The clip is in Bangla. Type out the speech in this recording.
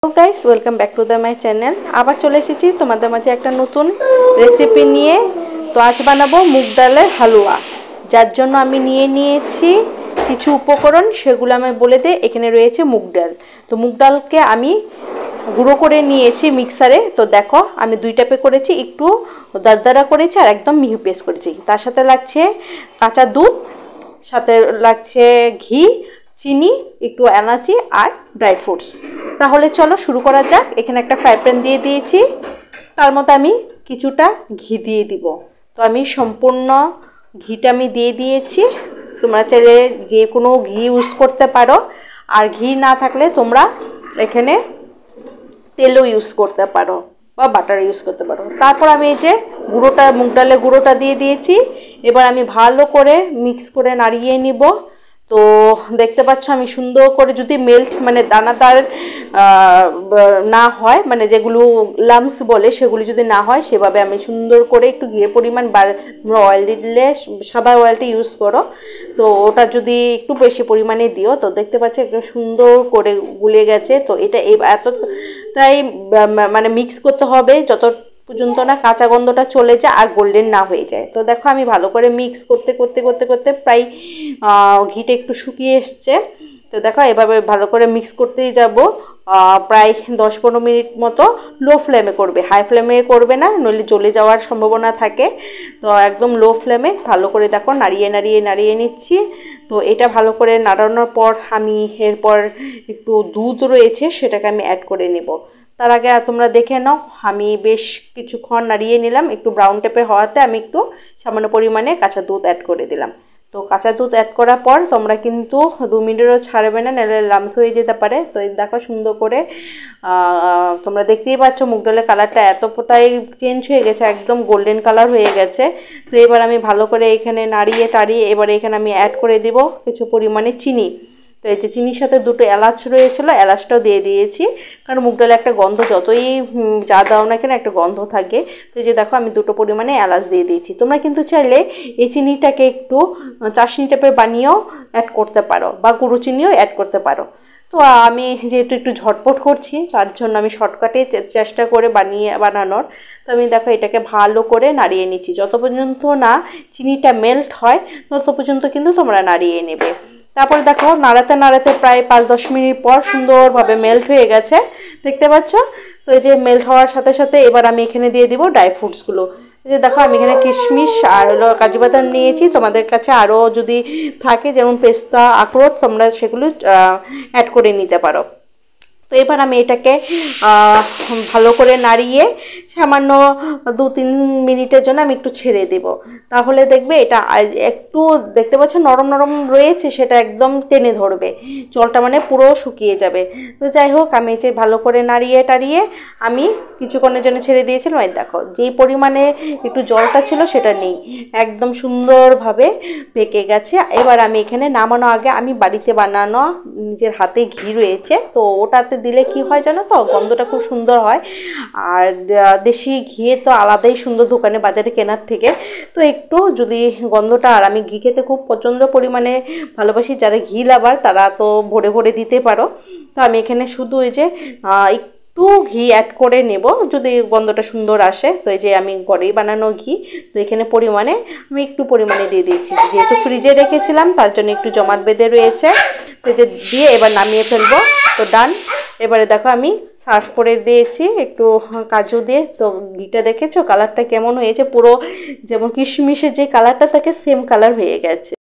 Hello guys, welcome back to my channel. আবার চলে এসেছি তোমাদের মাঝে একটা নতুন রেসিপি নিয়ে। তো আজ বানাবো মুগ ডালের হালুয়া, যার জন্য আমি নিয়েছি কিছু উপকরণ, সেগুলো আমি বলে দিই। এখানে রয়েছে মুগ ডাল। তো মুগ ডালকে আমি গুঁড়ো করে নিয়েছি মিক্সারে। তো দেখো আমি 2 টাপে করেছি, একটু দারদারা করেছি আর একদম মিহি পেস্ট করেছি। তার সাথে লাগছে কাঁচা দুধ, সাথে লাগছে ঘি, চিনি, একটু এলাচি আর ড্রাই ফ্রুটস। তাহলে চলো শুরু করা যাক। এখানে একটা ফ্রাই প্যান দিয়ে দিয়েছি, তার মধ্যে আমি কিছুটা ঘি দিয়ে দিব। তো আমি সম্পূর্ণ ঘিটা আমি দিয়ে দিয়েছি। তোমরা চাইলে যে কোনো ঘি ইউজ করতে পারো, আর ঘি না থাকলে তোমরা এখানে তেলও ইউজ করতে পারো বা বাটার ইউজ করতে পারো। তারপর আমি এই যে গুঁড়োটা, মুগ ডালের গুঁড়োটা দিয়ে দিয়েছি। এবার আমি ভালো করে মিক্স করে নাড়িয়ে নিব। তো দেখতে পাচ্ছ আমি সুন্দর করে, যদি মেল্ট মানে দানাদার না হয়, মানে যেগুলো লামস বলে সেগুলি যদি না হয়, সেভাবে আমি সুন্দর করে একটু ঘিয়ের পরিমাণ বা অয়েল দিলে সাদা অয়েলটা ইউজ করো। তো ওটা যদি একটু বেশি পরিমাণে দিও, তো দেখতে পাচ্ছ একদম সুন্দর করে গুলে গেছে। তো এটা এত তাই মানে মিক্স করতে হবে যত পর্যন্ত না কাঁচা গন্ধটা চলে যায় আর গোল্ডেন না হয়ে যায়। তো দেখো আমি ভালো করে মিক্স করতে করতে করতে করতে প্রায় ঘিটা একটু শুকিয়ে এসছে। তো দেখো এভাবে ভালো করে মিক্স করতেই যাব প্রায় 10-15 মিনিট মতো। লো ফ্লেমে করবে, হাই ফ্লেমে করবে না, নইলে জ্বলে যাওয়ার সম্ভাবনা থাকে। তো একদম লো ফ্লেমে ভালো করে দেখো নাড়িয়ে নাড়িয়ে নাড়িয়ে নিচ্ছি। তো এটা ভালো করে নাড়ানোর পর আমি এরপর একটু দুধ রয়েছে সেটাকে আমি অ্যাড করে নেব। তার আগে তোমরা দেখে নাও, আমি বেশ কিছুক্ষণ নাড়িয়ে নিলাম। একটু ব্রাউন টাইপের হওয়াতে আমি একটু সামান্য পরিমাণে কাঁচা দুধ অ্যাড করে দিলাম। তো কাঁচা দুধ অ্যাড করার পর তোমরা কিন্তু 2 মিনিটও ছাড়বে না, নাহলে লামস হয়ে যেতে পারে। তো এই দেখো সুন্দর করে তোমরা দেখতেই পাচ্ছ মুগ ডালের কালারটা এতটাই চেঞ্জ হয়ে গেছে, একদম গোল্ডেন কালার হয়ে গেছে। তো এবার আমি ভালো করে এখানে নাড়িয়ে টাড়িয়ে এবার এখানে আমি অ্যাড করে দেব কিছু পরিমাণে চিনি। তো এই যে চিনির সাথে 2টো এলাচ রয়েছিল, এলাচটাও দিয়ে দিয়েছি, কারণ মুগ ডালে একটা গন্ধ, যতই যা দাও না কেন একটা গন্ধ থাকে। তো এই যে দেখো আমি 2টো পরিমাণে এলাচ দিয়ে দিয়েছি। তোমরা কিন্তু চাইলে এই চিনিটাকে একটু চাশনি টাইপের বানিয়েও অ্যাড করতে পারো বা গুঁড়ো চিনিও অ্যাড করতে পারো। তো আমি যেহেতু একটু ঝটপট করছি, তার জন্য আমি শর্টকাটে চেষ্টা করে বানানোর। তো আমি দেখো এটাকে ভালো করে নাড়িয়ে নিচ্ছি। যত পর্যন্ত না চিনিটা মেল্ট হয় তত পর্যন্ত কিন্তু তোমরা নাড়িয়ে নেবে। তারপরে দেখো নাড়াতে নাড়াতে প্রায় 5-10 মিনিট পর সুন্দরভাবে মেল্ট হয়ে গেছে, দেখতে পাচ্ছ। তো এই যে মেল্ট হওয়ার সাথে সাথে এবার আমি এখানে দিয়ে দিব ড্রাই ফ্রুটসগুলো। এই যে দেখো আমি এখানে কিশমিশ আর কাজু বাদাম নিয়েছি। তোমাদের কাছে আরও যদি থাকে, যেমন পেস্তা, আখরোট, তোমরা সেগুলো অ্যাড করে নিতে পারো। তো এবার আমি এটাকে ভালো করে নাড়িয়ে সামান্য 2-3 মিনিটের জন্য আমি একটু ছেড়ে দেব। তাহলে দেখবে এটা একটু দেখতে পাচ্ছ নরম নরম রয়েছে, সেটা একদম টেনে ধরবে, জলটা মানে পুরো শুকিয়ে যাবে। তো যাই হোক আমি যে ভালো করে নাড়িয়ে টাড়িয়ে আমি কিছুক্ষণের জন্য ছেড়ে দিয়েছিলাম। এই দেখো যেই পরিমাণে একটু জলটা ছিল সেটা নেই, একদম সুন্দরভাবে পেকে গেছে। এবার আমি এখানে নামানো আগে আমি বাড়িতে বানানো নিজের হাতে ঘি রয়েছে, তো ওটাতে দিলে কি হয় জানো তো, গন্ধটা খুব সুন্দর হয়। আর দেশি ঘি তো আলাদাই সুন্দর দোকানে বাজারে কেনার থেকে। তো একটু যদি গন্ধটা, আর আমি ঘি খেতে খুব প্রচণ্ড পরিমাণে ভালোবাসি, যারা ঘি লাভার তারা তো ভরে ভরে দিতে পারো। তো আমি এখানে শুধু এই যে একটু ঘি অ্যাড করে নেব যদি গন্ধটা সুন্দর আসে। তো এই যে আমি ঘরেই বানানো ঘি, তো এখানে পরিমাণে আমি একটু পরিমাণে দিয়ে দিয়েছি, যেহেতু ফ্রিজে রেখেছিলাম তার জন্য একটু জমাট বেঁধে রয়েছে। তো যে দিয়ে এবার নামিয়ে ফেলবো। তো ডান। এবারে দেখো আমি সার্ভ করে দিয়েছি একটু কাজু দিয়ে। তো ঘিটা দেখেছো কালারটা কেমন হয়েছে, পুরো যেমন কিশমিশের যে কালারটা থাকে সেম কালার হয়ে গেছে।